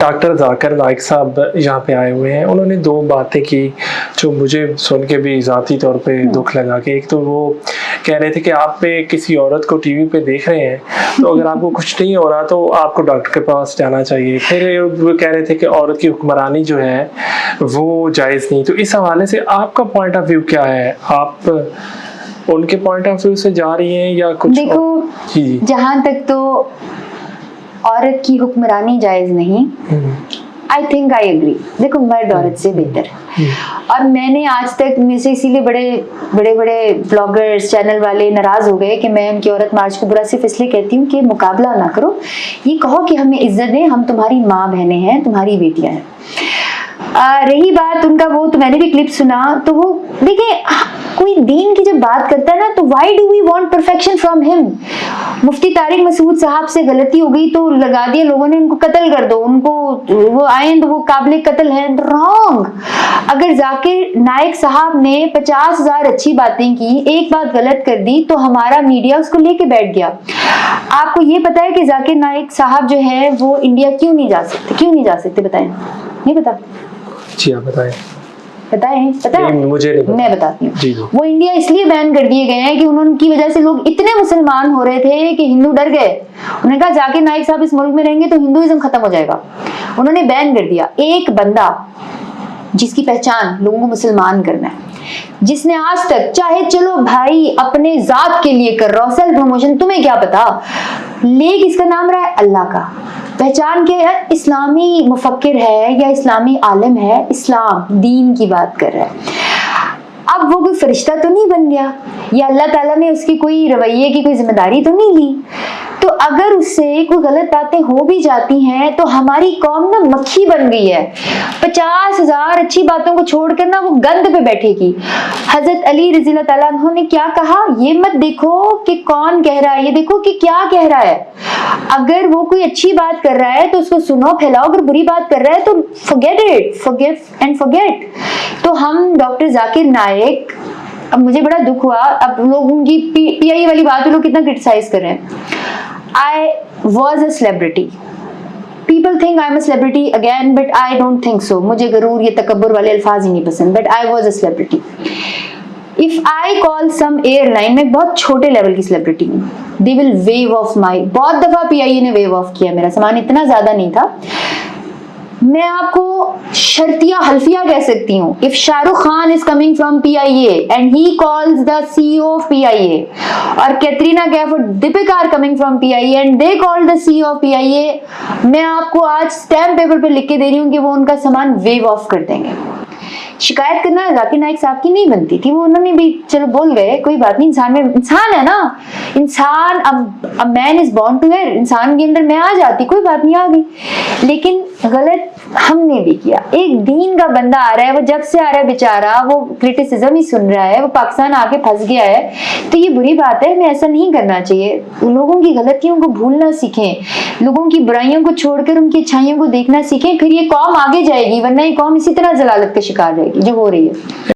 Doctor Zakir Naik साहब यहाँ पे आए हुए हैं। उन्होंने दो बातें की जो मुझे सुन के भी ज़ाती तौर पे दुख लगा कि एक तो वो कह रहे थे कि आप पे किसी औरत को टीवी पे देख रहे हैं तो अगर आपको कुछ नहीं हो रहा तो आपको डॉक्टर के पास जाना चाहिए। फिर वो कह रहे थे कि औरत की हुक्मरानी जो है वो जायज़ नहीं। तो इस हवाले से आपका पॉइंट ऑफ व्यू क्या है? आप उनके पॉइंट ऑफ व्यू से जा रही हैं या कुछ? देखो, जहाँ तक तो औरत की हुक्मरानी जायज नहीं, आई थिंक आई एग्री। देखो, मर्द औरत से बेहतर है। और मैंने आज तक में से इसीलिए बड़े बड़े ब्लॉगर्स चैनल वाले नाराज हो गए कि मैं उनकी औरत मार्च को बुरा सिर्फ इसलिए कहती हूँ कि मुकाबला ना करो, ये कहो कि हमें इज्जत दें, हम तुम्हारी माँ बहनें हैं, तुम्हारी बेटियां हैं। रही बात उनका वो, तो मैंने भी क्लिप सुना, तो वो देखिए कोई दीन की जब बात करता है ना तो why do we want perfection from him. Mufti Tariq Masood साहब से गलती हो गई तो लगा दिया लोगों ने उनको कत्ल कर दो, उनको वो आए तो वो काबिल कत्ल है। रॉन्ग। अगर जाकिर नाइक साहब ने 50,000 अच्छी बातें की, एक बात गलत कर दी तो हमारा मीडिया उसको लेके बैठ गया। आपको ये पता है कि जाकिर नाइक साहब जो है वो इंडिया क्यों नहीं जा सकते? बताएं। नहीं पता? जी आप बताएं। पता है? मुझे नहीं पता। मैं बताती हूँ। वो इंडिया इसलिए बैन कर दिए गए हैं कि उनकी वजह से लोग इतने मुसलमान हो रहे थे कि हिंदू डर गए। उन्होंने कहा जाकिर नाइक साहब इस मुल्क में रहेंगे तो हिंदुइज्म खत्म हो जाएगा। उन्होंने बैन कर दिया। एक बंदा जिसकी पहचान लोगों को मुसलमान करना है, जिसने आज तक, चाहे चलो भाई अपने जात के लिए कर रहा हो, सेल्फ प्रमोशन, तुम्हें क्या पता, ले किसका नाम रहा है? अल्लाह का। पहचान क्या है? इस्लामी मुफक्किर है या इस्लामी आलिम है, इस्लाम दीन की बात कर रहा है। अब वो कोई फरिश्ता तो नहीं बन गया, या अल्लाह ताला ने उसकी कोई रवैये की कोई जिम्मेदारी तो नहीं ली। तो अगर उससे कोई गलत बातें हो भी जाती हैं तो हमारी कौम ना मक्खी बन गई है। 50,000 अच्छी बातों को छोड़कर ना वो गंद पे बैठेगी। हजरत अली रज़ी अल्लाह ताला अन्हु ने क्या कहा? ये मत देखो कि कौन कह रहा है, ये देखो कि क्या कह रहा है। अगर वो कोई अच्छी बात कर रहा है तो उसको सुनो, फैलाओ। अगर बुरी बात कर रहा है तो forget it, forgive and forget. तो हम डॉक्टर जाकिर नाइक, अब मुझे बड़ा दुख हुआ, अब लोग उनकी पीआई वाली बात लोग कितना क्रिटिसाइज कर रहे हैं। I was a celebrity. People think I'm a celebrity again, but I don't think so. मुझे गरूर ये तकब्बुर वाले अल्फाज ही नहीं पसंद, but I was a celebrity. If I call some airline, मैं बहुत छोटे लेवल की सेलिब्रिटी हूँ, they will wave off my, बहुत दफा पीआईए ने वेव ऑफ किया, मेरा सामान इतना ज्यादा नहीं था। मैं आपको शर्तिया हल्फिया कह सकती हूँ। If Shahrukh Khan is coming from PIA and he calls the CEO of PIA, और कैटरीना कैफ और Deepika are coming from PIA and they call the CEO of PIA, मैं आपको आज स्टैम्प पेपर पे लिख के दे रही हूँ कि वो उनका सामान वेव ऑफ कर देंगे। शिकायत करना जाकिर नाइक साहब की नहीं बनती थी, वो उन्होंने भी चलो बोल गए, कोई बात नहीं, इंसान में इंसान है ना, इंसान, अब man is born to err, इंसान के अंदर मैं आ जाती, कोई बात नहीं, आ गई। लेकिन गलत हमने भी किया। एक दीन का बंदा आ रहा है, वो जब से आ रहा है बेचारा, वो क्रिटिसिज्म ही सुन रहा है, वो पाकिस्तान आके फंस गया है, तो ये बुरी बात है, हमें ऐसा नहीं करना चाहिए। लोगों की गलतियों को भूलना सीखें, लोगों की बुराइयों को छोड़कर उनकी अच्छाइयों को देखना सीखें, फिर ये कौम आगे जाएगी, वरना ये कौम इसी तरह जलालत का शिकार रहेगी जो हो रही है।